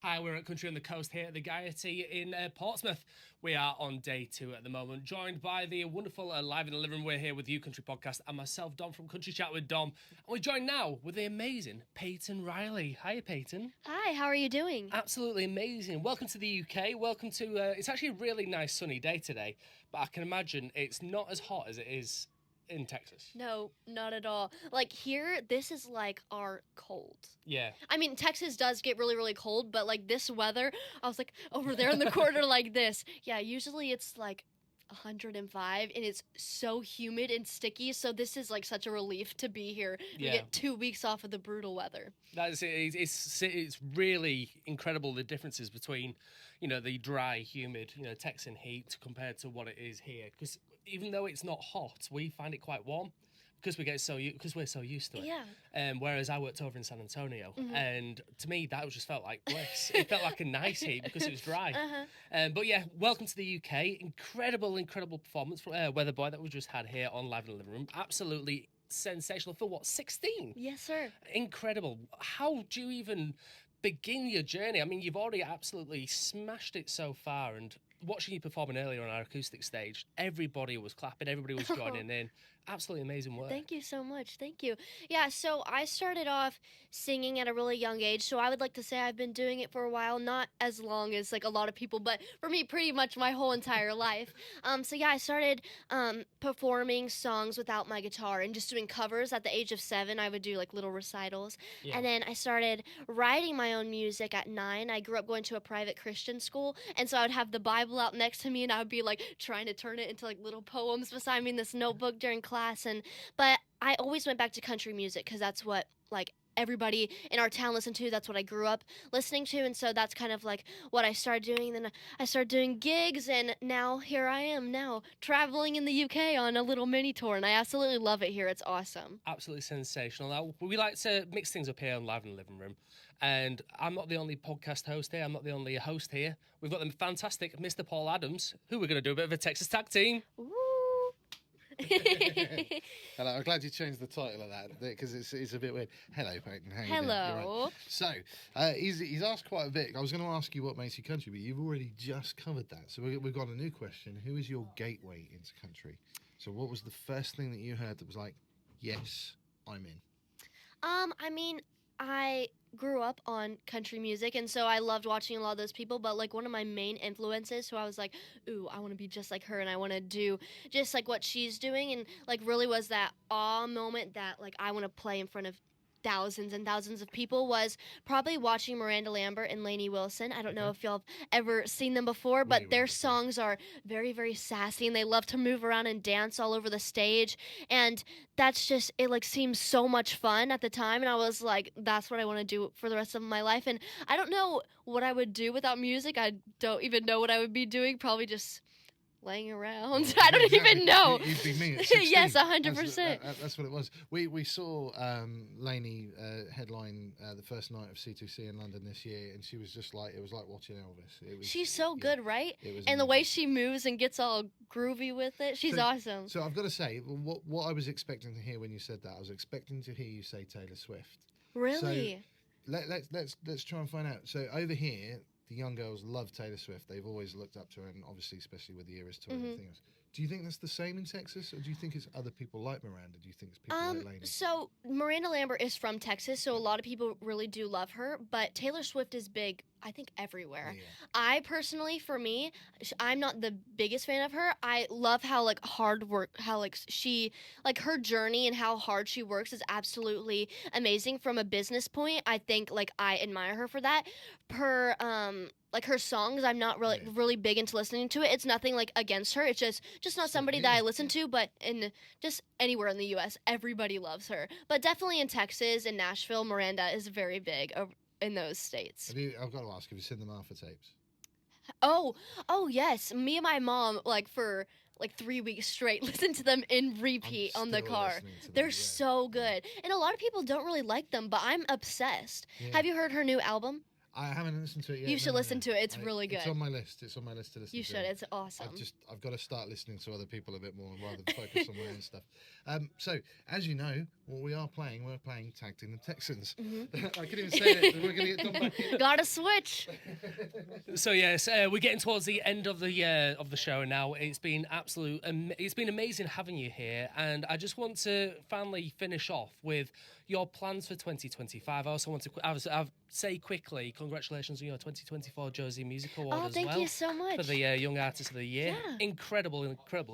Hi, we're at Country on the Coast here at the Gaiety in Portsmouth. We are on day 2 at the moment, joined by the wonderful Live in the Living Room. We're here with You Country Podcast and myself, Dom from Country Chat with Dom. And we're joined now with the amazing Payton Riley. Hiya, Payton. Hi, how are you doing? Absolutely amazing. Welcome to the UK. Welcome to, it's actually a really nice sunny day today, but I can imagine it's not as hot as it is in Texas. No, not at all. Like here, this is like our cold. Yeah. I mean, Texas does get really, really cold, but like this weather, I was like over there in the corner like this. Yeah, usually it's like 105 and it's so humid and sticky, so this is like such a relief to be here. We get 2 weeks off of the brutal weather. That's it. It's really incredible the differences between, you know, the dry, humid, you know, Texan heat compared to what it is here. Because even though it's not hot, we find it quite warm because we're so used to it. Yeah. Whereas I worked over in San Antonio, and to me that just felt like bliss. It felt like a nice heat because it was dry. But yeah, welcome to the UK. Incredible performance from Weather Boy that we just had here on Live in the Living Room. Absolutely sensational for what, 16? Yes, sir. Incredible. How do you even begin your journey? I mean, you've already absolutely smashed it so far, and watching you performing earlier on our acoustic stage, everybody was clapping, everybody was joining in. Absolutely amazing work. Thank you so much. Thank you. Yeah, so I started off singing at a really young age, so I would like to say I've been doing it for a while, not as long as like a lot of people, but for me, pretty much my whole entire life. So yeah, I started performing songs without my guitar and just doing covers. At the age of 7, I would do like little recitals. Yeah. And then I started writing my own music at 9. I grew up going to a private Christian school, and so I would have the Bible out next to me, and I would be like trying to turn it into like little poems beside me in this notebook during class. But I always went back to country music because that's what like everybody in our town listened to. That's what I grew up listening to, and so that's kind of like what I started doing. And then I started doing gigs, and now here I am now traveling in the UK on a little mini tour, and I absolutely love it here. It's awesome. Absolutely sensational. Now, we like to mix things up here on Live in the Living Room, and I'm not the only podcast host here. I'm not the only host here. We've got the fantastic Mr. Paul Adams, who we're going to do a bit of a Texas tag team. Woo! Hello, I'm glad you changed the title of that because it's a bit weird. Hello, Payton. How you doing? Hello. Right. So, he's asked quite a bit. I was going to ask you what makes you country, but you've already just covered that. So we've got a new question. Who is your gateway into country? So what was the first thing that you heard that was like, yes, I'm in? I mean, I grew up on country music, and so I loved watching a lot of those people, but like one of my main influences, so I was like, ooh, I want to be just like her, and I want to do just like what she's doing, and like really was that awe moment that like I want to play in front of thousands and thousands of people, was probably watching Miranda Lambert and Lainey Wilson. I don't know if y'all have ever seen them before, but their songs are very, very sassy, and they love to move around and dance all over the stage, and that's just, it like seems so much fun at the time, and I was like, that's what I want to do for the rest of my life. And I don't know what I would do without music. I don't even know what I would be doing, probably just laying around. I don't even know. You'd be me at 16. Yes, 100%. That's what it was. We saw Lainey headline the first night of C2C in London this year, and she was just like, it was like watching Elvis. She's so good, right? It was and the amazing. way she moves and gets all groovy with it, she's awesome. So I've got to say, what I was expecting to hear when you said that, I was expecting to hear you say Taylor Swift. Really? So let's try and find out. So over here, the young girls love Taylor Swift. They've always looked up to her, and obviously, especially with the Eras tour and everything else. Do you think that's the same in Texas, or do you think it's other people like Miranda? Do you think it's people like Lainey? So Miranda Lambert is from Texas, so a lot of people really do love her, but Taylor Swift is big, I think, everywhere. Yeah. I personally, for me, I'm not the biggest fan of her. I love how like hard work, how like she, like her journey and how hard she works is absolutely amazing from a business point. I think like I admire her for that. Like her songs, I'm not really big into listening to it. It's nothing like against her. It's just not somebody that I listen to, but in just anywhere in the U.S., everybody loves her. But definitely in Texas and Nashville, Miranda is very big in those states. I've got to ask, have you seen the Martha tapes? Oh yes. Me and my mom, like for like 3 weeks straight, listen to them in repeat on the car. They're so good. And a lot of people don't really like them, but I'm obsessed. Yeah. Have you heard her new album? I haven't listened to it yet. You should listen to it. It's really good. It's on my list. It's on my list to listen to. You should. It's awesome. I've got to start listening to other people a bit more rather than focus on my own stuff. So, as you know, what we're playing Tag Team the Texans. I couldn't even say it. We're going to get done back in. Gotta switch. So yes, we're getting towards the end of the show now. It's been it's been amazing having you here, and I just want to finally finish off with your plans for 2025. I also want to say quickly, congratulations on your 2024 Josie Music Award as well. Thank you so much. For the Young Artist of the Year. Yeah. Incredible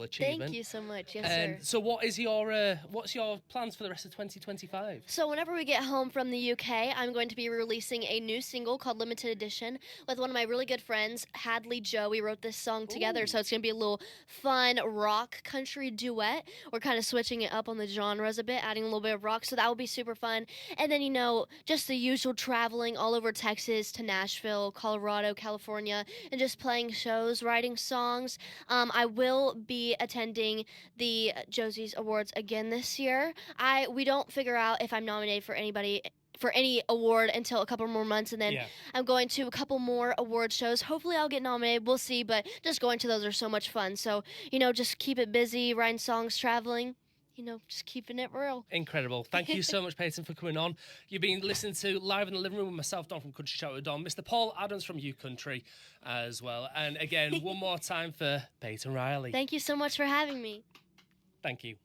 achievement. Thank you so much. Yes, sir. So what's your plans for the rest of 2025? So whenever we get home from the UK, I'm going to be releasing a new single called Limited Edition with one of my really good friends, Hadley Joe. We wrote this song together, so it's going to be a little fun rock country duet. We're kind of switching it up on the genres a bit, adding a little bit of rock, so that will be super fun. And then, just the usual traveling all over Texas to Nashville, Colorado, California, and just playing shows, writing songs. I will be attending the Josie's Awards again this year. We don't figure out if I'm nominated for any award until a couple more months, and then I'm going to a couple more award shows. Hopefully I'll get nominated. We'll see, but just going to those are so much fun. So, just keep it busy, writing songs, traveling. Just keeping it real. Incredible. Thank you so much, Payton, for coming on. You've been listening to Live in the Living Room with myself, Don from Country Chat with Don, Mr. Paul Adams from U Country as well. And again, one more time for Payton Riley. Thank you so much for having me. Thank you.